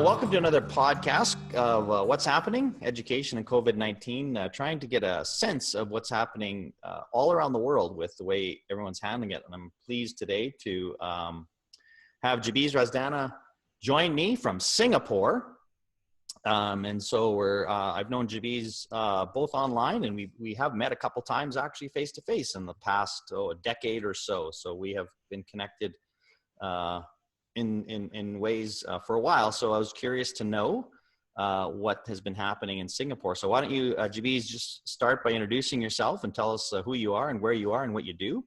Welcome to another podcast of what's happening, education and COVID-19, trying to get a sense of what's happening all around the world with the way everyone's handling it. And I'm pleased today to have Jabiz Raisdana join me from Singapore. And so I've known Jabiz both online, and we have met a couple times actually face-to-face in the past a decade or so. So we have been connected in ways for a while. So I was curious to know what has been happening in Singapore. So why don't you, Jabiz, just start by introducing yourself and tell us who you are and where you are and what you do.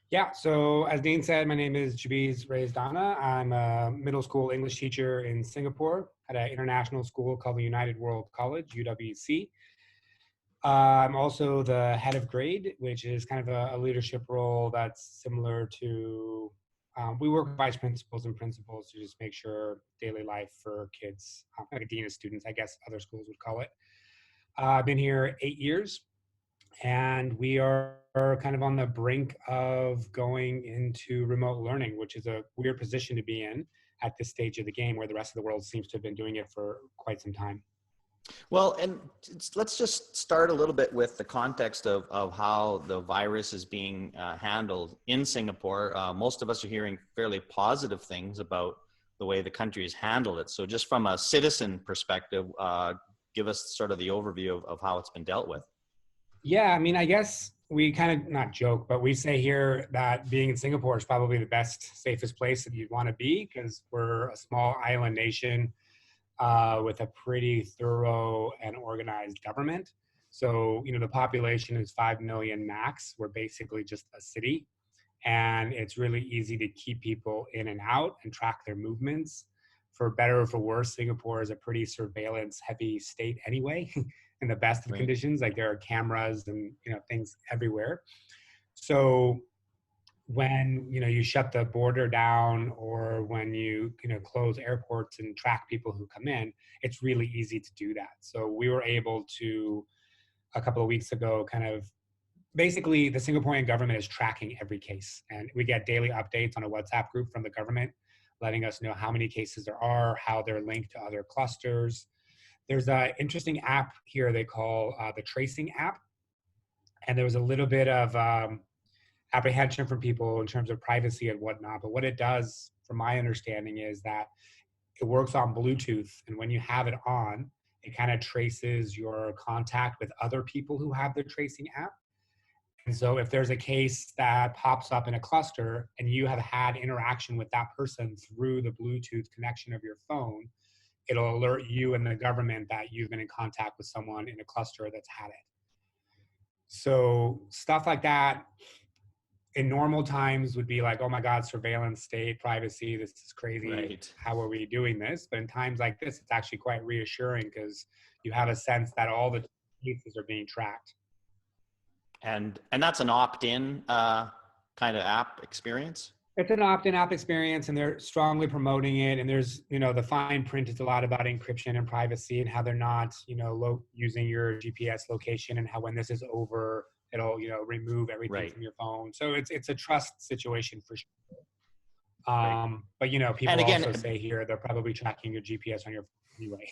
Yeah, so as Dean said, my name is Jabiz Raisdana. I'm a middle school English teacher in Singapore at an international school called the United World College, UWC. I'm also the head of grade, which is kind of a leadership role that's similar to we work with vice principals and principals to just make sure daily life for kids, like a dean of students, I guess other schools would call it. I've been here 8 years, and we are kind of on the brink of going into remote learning, which is a weird position to be in at this stage of the game where the rest of the world seems to have been doing it for quite some time. Well, and let's just start a little bit with the context of how the virus is being handled in Singapore. Most of us are hearing fairly positive things about the way the country has handled it. So just from a citizen perspective, give us sort of the overview of how it's been dealt with. Yeah, I mean, I guess we kind of not joke, but we say here that being in Singapore is probably the best, safest place that you'd want to be because we're a small island nation with a pretty thorough and organized government. So, the population is 5 million max. We're basically just a city. And it's really easy to keep people in and out and track their movements. For better or for worse, Singapore is a pretty surveillance heavy state anyway, in the best of conditions. Like there are cameras and, things everywhere. So when you shut the border down or when you close airports and track people who come in, it's really easy to do that. So we were able to, a couple of weeks ago, kind of basically the Singaporean government is tracking every case, and we get daily updates on a WhatsApp group from the government letting us know how many cases there are, how they're linked to other clusters. There's an interesting app here they call the tracing app, and there was a little bit of apprehension from people in terms of privacy and whatnot. But what it does, from my understanding, is that it works on Bluetooth. And when you have it on, it kind of traces your contact with other people who have the tracing app. And so if there's a case that pops up in a cluster and you have had interaction with that person through the Bluetooth connection of your phone, it'll alert you and the government that you've been in contact with someone in a cluster that's had it. So stuff like that in normal times would be like, oh my God, surveillance state, privacy, this is crazy. Right. How are we doing this? But in times like this, it's actually quite reassuring because you have a sense that all the cases are being tracked. And that's an opt-in kind of app experience? It's an opt-in app experience, and they're strongly promoting it. And there's, the fine print is a lot about encryption and privacy and how they're not, using your GPS location, and how when this is over, it'll, remove everything from your phone. So it's a trust situation for sure. But, people and again, also say here, they're probably tracking your GPS on your phone anyway.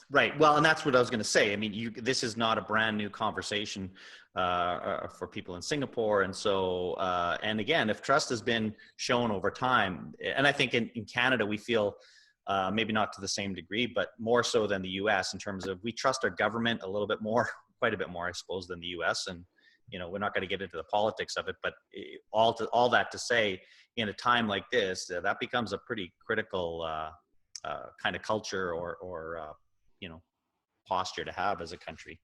Right. Well, and that's what I was going to say. I mean, this is not a brand new conversation for people in Singapore. And so, and again, if trust has been shown over time, and I think in Canada, we feel maybe not to the same degree, but more so than the US in terms of we trust our government a little bit more, quite a bit more, I suppose, than the US. And, we're not going to get into the politics of it, but all that to say, in a time like this, that becomes a pretty critical kind of culture or posture to have as a country.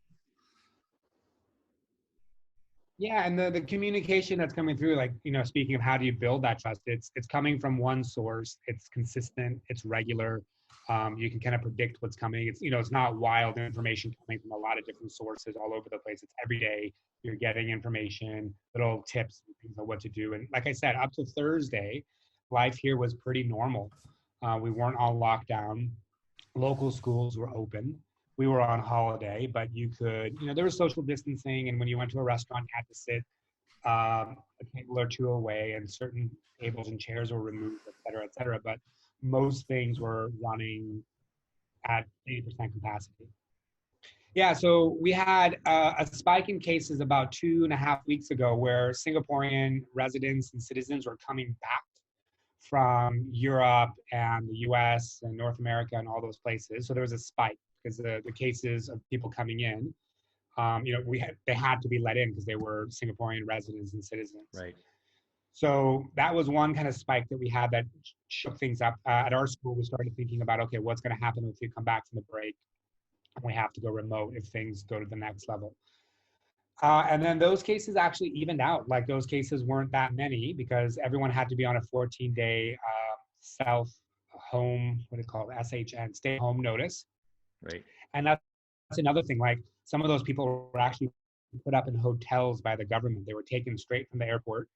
Yeah, and the communication that's coming through, like, speaking of how do you build that trust, it's coming from one source, it's consistent, it's regular, you can kind of predict what's coming. It's, it's not wild information coming from a lot of different sources all over the place. It's every day you're getting information, little tips and things on what to do. And like I said, up to Thursday, life here was pretty normal. We weren't all locked down. Local schools were open. We were on holiday, but you could, there was social distancing. And when you went to a restaurant, you had to sit a table or two away, and certain tables and chairs were removed, et cetera, et cetera. But most things were running at 80% capacity. Yeah, so we had a spike in cases about 2.5 weeks ago where Singaporean residents and citizens were coming back from Europe and the US and North America and all those places. So there was a spike because the cases of people coming in, they had to be let in because they were Singaporean residents and citizens. Right. So that was one kind of spike that we had that shook things up. At our school, we started thinking about, okay, what's going to happen if we come back from the break and we have to go remote if things go to the next level. And then those cases actually evened out. Like those cases weren't that many because everyone had to be on a 14-day self-home, what do you call it, SHN, stay-home notice. Right. And that's another thing. Like some of those people were actually put up in hotels by the government. They were taken straight from the airport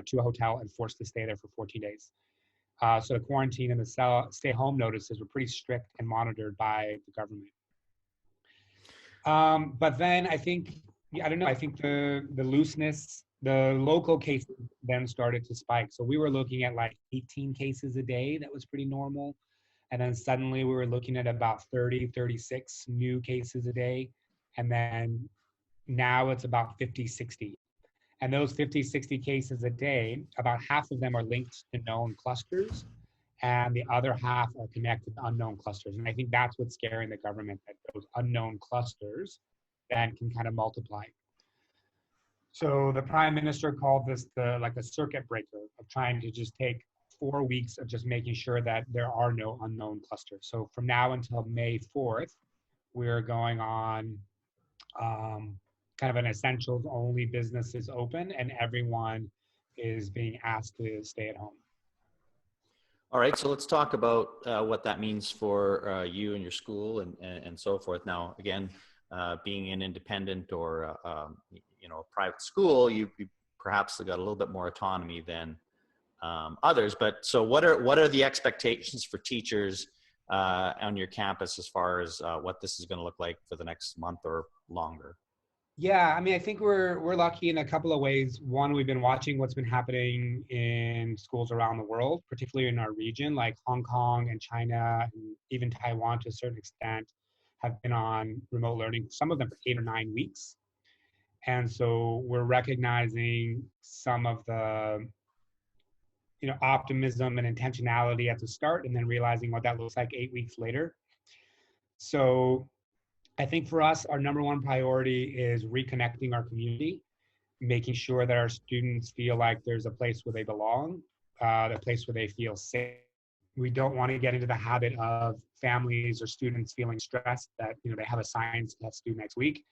to a hotel and forced to stay there for 14 days. So the quarantine and the stay-home notices were pretty strict and monitored by the government. But then I think, I don't know, I think the looseness, the local cases then started to spike. So we were looking at like 18 cases a day. That was pretty normal. And then suddenly we were looking at about 30, 36 new cases a day. And then now it's about 50, 60. And those 50, 60 cases a day, about half of them are linked to known clusters, and the other half are connected to unknown clusters. And I think that's what's scaring the government, that those unknown clusters then can kind of multiply. So the Prime Minister called this like a circuit breaker of trying to just take 4 weeks of just making sure that there are no unknown clusters. So from now until May 4th, we're going on kind of an essentials only business is open and everyone is being asked to stay at home. All right, so let's talk about what that means for you and your school and so forth. Now, again, being an independent or a private school, you perhaps got a little bit more autonomy than others. But so, what are the expectations for teachers on your campus as far as what this is going to look like for the next month or longer? Yeah, I mean, I think we're lucky in a couple of ways. One, we've been watching what's been happening in schools around the world, particularly in our region, like Hong Kong and China, and even Taiwan to a certain extent, have been on remote learning, some of them for 8 or 9 weeks. And so we're recognizing some of the optimism and intentionality at the start, and then realizing what that looks like 8 weeks later. So I think for us, our number one priority is reconnecting our community, making sure that our students feel like there's a place where they belong, a place where they feel safe. We don't want to get into the habit of families or students feeling stressed that they have a science test due next week.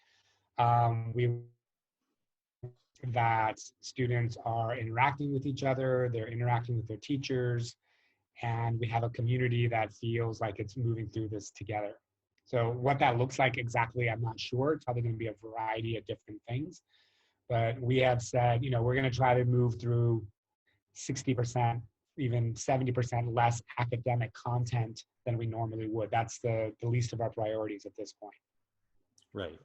That students are interacting with each other, they're interacting with their teachers, and we have a community that feels like it's moving through this together. So what that looks like exactly, I'm not sure. It's probably going to be a variety of different things. But we have said, we're going to try to move through 60%, even 70% less academic content than we normally would. That's the least of our priorities at this point.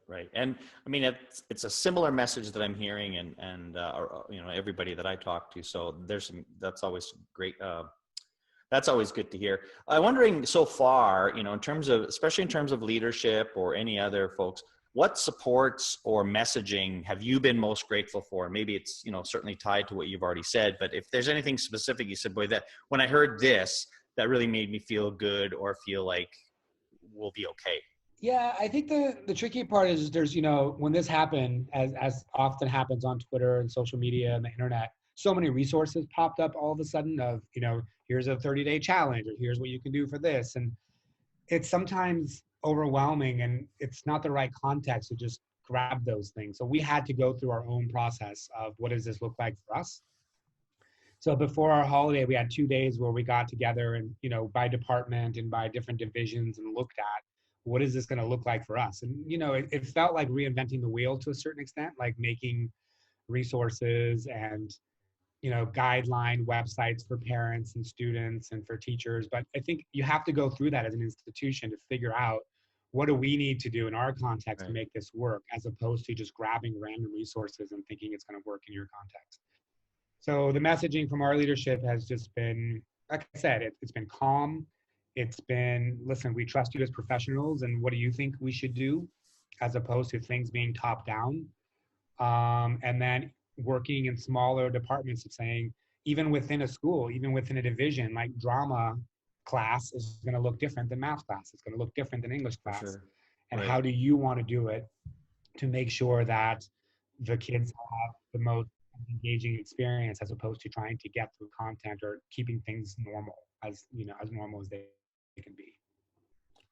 Right. And I mean, it's a similar message that I'm hearing and everybody that I talk to. So that's always great. That's always good to hear. I'm wondering so far, especially in terms of leadership or any other folks, what supports or messaging have you been most grateful for? Maybe it's, certainly tied to what you've already said, but if there's anything specific you said, boy, that when I heard this, that really made me feel good or feel like we'll be okay. Yeah, I think the tricky part is there's, when this happened, as often happens on Twitter and social media and the internet, so many resources popped up all of a sudden of, here's a 30-day challenge, or here's what you can do for this. And it's sometimes overwhelming and it's not the right context to just grab those things. So we had to go through our own process of what does this look like for us? So before our holiday, we had 2 days where we got together and, by department and by different divisions and looked at what is this going to look like for us? And, it felt like reinventing the wheel to a certain extent, like making resources and guideline websites for parents and students and for teachers. But I think you have to go through that as an institution to figure out what do we need to do in our context to make this work, as opposed to just grabbing random resources and thinking it's going to work in your context. So the messaging from our leadership has just been like I said, it's been calm. It's been, listen, we trust you as professionals, and what do you think we should do, as opposed to things being top down. And then working in smaller departments of saying, even within a school, even within a division, like drama class is going to look different than math class. It's going to look different than English For class. sure. And Right. how do you want to do it to make sure that the kids have the most engaging experience, as opposed to trying to get through content or keeping things normal, as you know, as normal as they can be.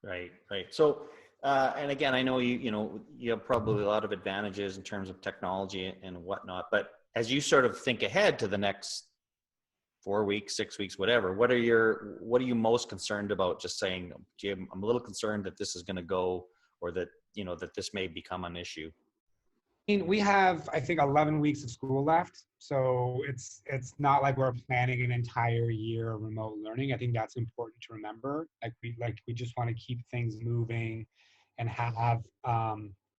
Right, right. So, and again, I know you have probably a lot of advantages in terms of technology and whatnot. But as you sort of think ahead to the next 4 weeks, 6 weeks, whatever, what are you most concerned about? Just saying, Jim, I'm a little concerned that this is going to go, or that that this may become an issue. I mean, we have, I think, 11 weeks of school left, so it's not like we're planning an entire year of remote learning. I think that's important to remember. Like we just want to keep things moving, and have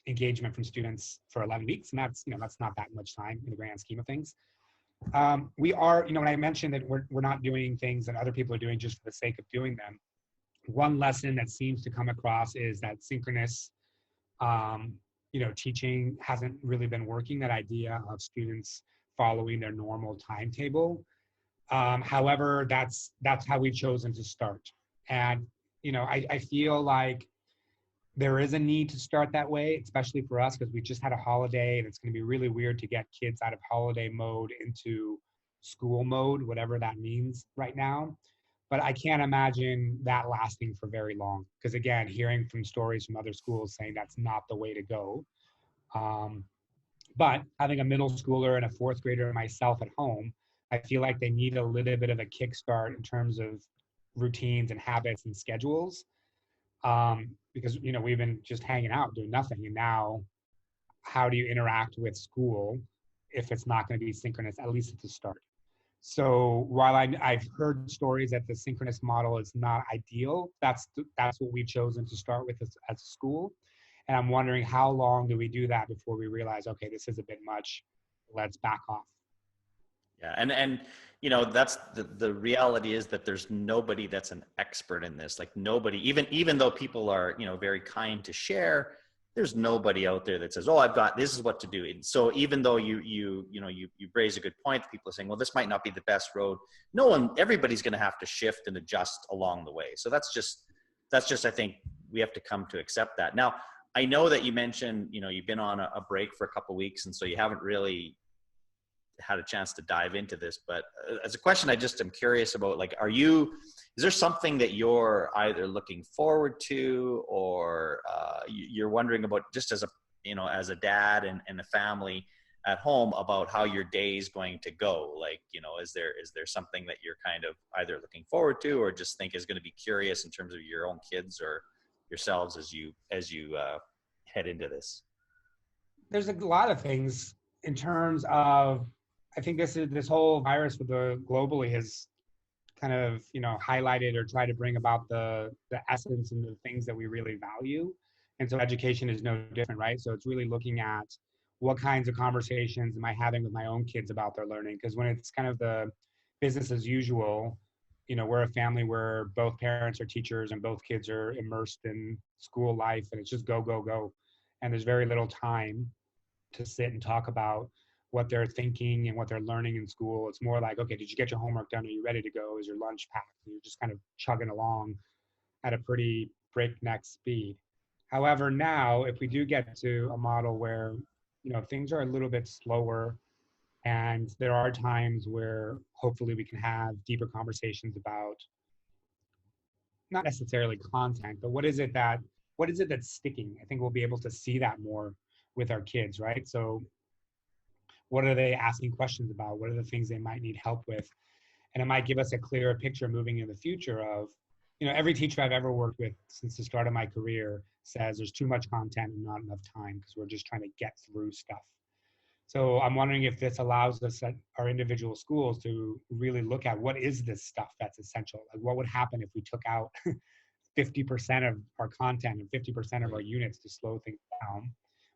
engagement from students for 11 weeks, and that's not that much time in the grand scheme of things. We are, when I mentioned that we're not doing things that other people are doing just for the sake of doing them. One lesson that seems to come across is that synchronous um, teaching hasn't really been working, that idea of students following their normal timetable. However, that's how we've chosen to start. And, I feel like there is a need to start that way, especially for us, because we just had a holiday and it's going to be really weird to get kids out of holiday mode into school mode, whatever that means right now. But I can't imagine that lasting for very long, because again, hearing from stories from other schools saying that's not the way to go. Um, but having a middle schooler and a fourth grader myself at home, I feel like they need a little bit of a kickstart in terms of routines and habits and schedules. Because we've been just hanging out doing nothing, and now how do you interact with school if it's not going to be synchronous, at least at the start? So while I've heard stories that the synchronous model is not ideal, that's what we've chosen to start with as a school. And I'm wondering, how long do we do that before we realize, okay, this is a bit much, let's back off. Yeah, and that's the reality, is that there's nobody that's an expert in this. Like nobody, even though people are very kind to share, there's nobody out there that says, oh, I've got, this is what to do. And so even though you raise a good point, people are saying, well, this might not be the best road. Everybody's going to have to shift and adjust along the way. So that's just I think we have to come to accept that. Now, I know that you mentioned you've been on a break for a couple of weeks, and so you haven't really had a chance to dive into this, but as a question, I just am curious about, like, is there something that you're either looking forward to, or you're wondering about, just as a dad and a family at home, about how your day is going to go? Like, is there something that you're kind of either looking forward to, or just think is going to be curious in terms of your own kids or yourselves as you head into this? There's a lot of things in terms of, I think this whole virus with the globally has kind of highlighted or tried to bring about the essence and the things that we really value. And so education is no different, right? So it's really looking at what kinds of conversations am I having with my own kids about their learning? Because when it's kind of the business as usual, we're a family where both parents are teachers and both kids are immersed in school life, and it's just go, go, go. And there's very little time to sit and talk about what they're thinking and what they're learning in school. It's more like, okay, did you get your homework done? Are you ready to go? Is your lunch packed? And you're just kind of chugging along at a pretty breakneck speed. However, now if we do get to a model where things are a little bit slower, and there are times where hopefully we can have deeper conversations about not necessarily content, but what is it that's sticking? I think we'll be able to see that more with our kids, right? So what are they asking questions about? What are the things they might need help with? And it might give us a clearer picture moving in the future of, every teacher I've ever worked with since the start of my career says there's too much content and not enough time because we're just trying to get through stuff. So I'm wondering if this allows us at our individual schools to really look at what is this stuff that's essential? Like, what would happen if we took out 50% of our content and 50% of our units to slow things down?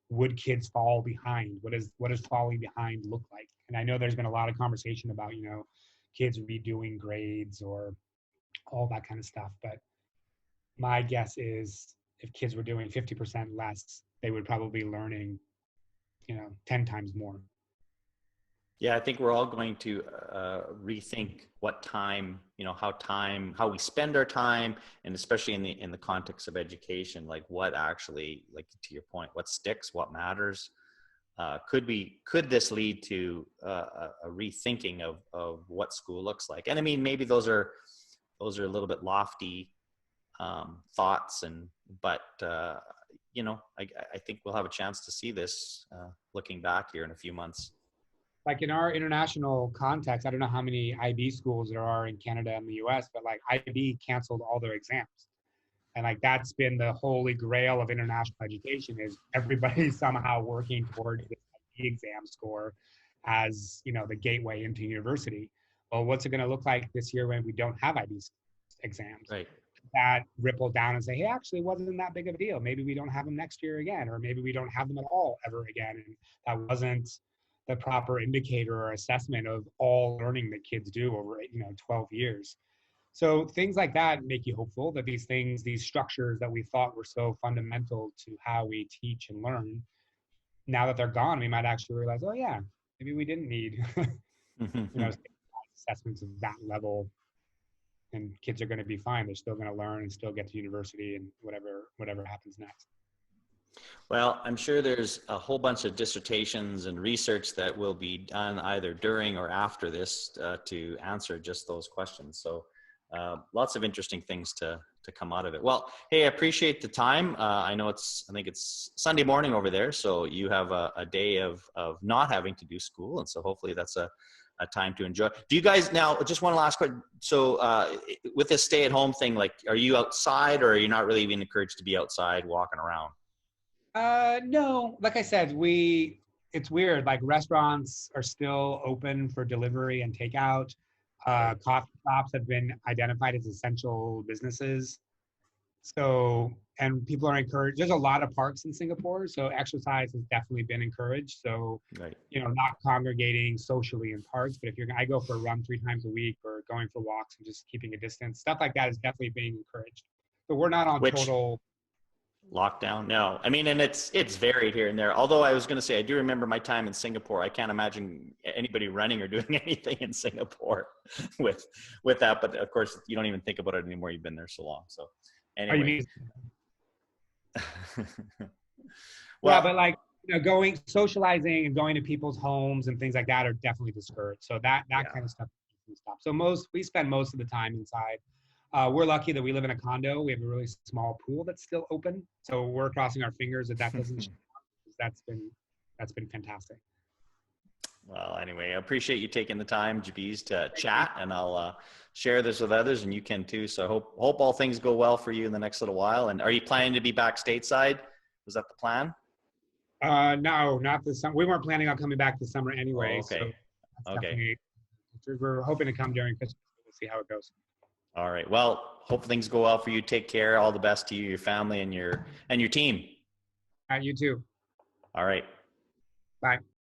Would kids fall behind? What does falling behind look like? And I know there's been a lot of conversation about, kids redoing grades or all that kind of stuff. But my guess is if kids were doing 50% less, they would probably be learning, 10 times more. Yeah, I think we're all going to rethink what time, how we spend our time, and especially in the context of education, like what actually, like to your point, what sticks, what matters. Could this lead to a rethinking of what school looks like? And I mean, maybe those are a little bit lofty thoughts, but I think we'll have a chance to see this looking back here in a few months. Like in our international context, I don't know how many IB schools there are in Canada and the US, but like IB canceled all their exams. And like that's been the holy grail of international education, is everybody somehow working towards this IB exam score as, the gateway into university. Well, what's it going to look like this year when we don't have IB exams? Right. That ripple down and say, hey, actually, it wasn't that big of a deal. Maybe we don't have them next year again, or maybe we don't have them at all ever again. And that wasn't the proper indicator or assessment of all learning that kids do over 12 years. So things like that make you hopeful that these structures that we thought were so fundamental to how we teach and learn, now that they're gone, we might actually realize, oh yeah, maybe we didn't need assessments of that level, and kids are going to be fine. They're still going to learn and still get to university and whatever happens next. Well, I'm sure there's a whole bunch of dissertations and research that will be done either during or after this to answer just those questions. So lots of interesting things to come out of it. Well, hey, I appreciate the time. I think it's Sunday morning over there, so you have a day of not having to do school, and so hopefully that's a time to enjoy. Do you guys, now just one last question, so with this stay-at-home thing, like, are you outside, or are you not really being encouraged to be outside walking around? No, like I said, it's weird. Like restaurants are still open for delivery and takeout. Coffee shops have been identified as essential businesses. So, and people are encouraged. There's a lot of parks in Singapore, so exercise has definitely been encouraged. So, right. Not congregating socially in parks, but if I go for a run 3 times a week, or going for walks and just keeping a distance, stuff like that is definitely being encouraged. But we're not on total lockdown. No, I mean, and it's varied here and there. Although I was going to say, I do remember my time in Singapore. I can't imagine anybody running or doing anything in Singapore with that. But of course, you don't even think about it anymore. You've been there so long. So anyway. Well, yeah, but like, socializing and going to people's homes and things like that are definitely discouraged. So that kind of stuff can stop. So we spend most of the time inside. We're lucky that we live in a condo. We have a really small pool that's still open. So we're crossing our fingers that doesn't. That's been fantastic. Well, anyway, I appreciate you taking the time, Jabiz, to chat, and I'll share this with others, and you can too. So I hope all things go well for you in the next little while. And are you planning to be back stateside? Was that the plan? No, not this summer. We weren't planning on coming back this summer anyway. Oh, okay. So okay. We're hoping to come during Christmas. We'll see how it goes. All right. Well, hope things go well for you. Take care. All the best to you, your family, and your team. You too. All right. Bye.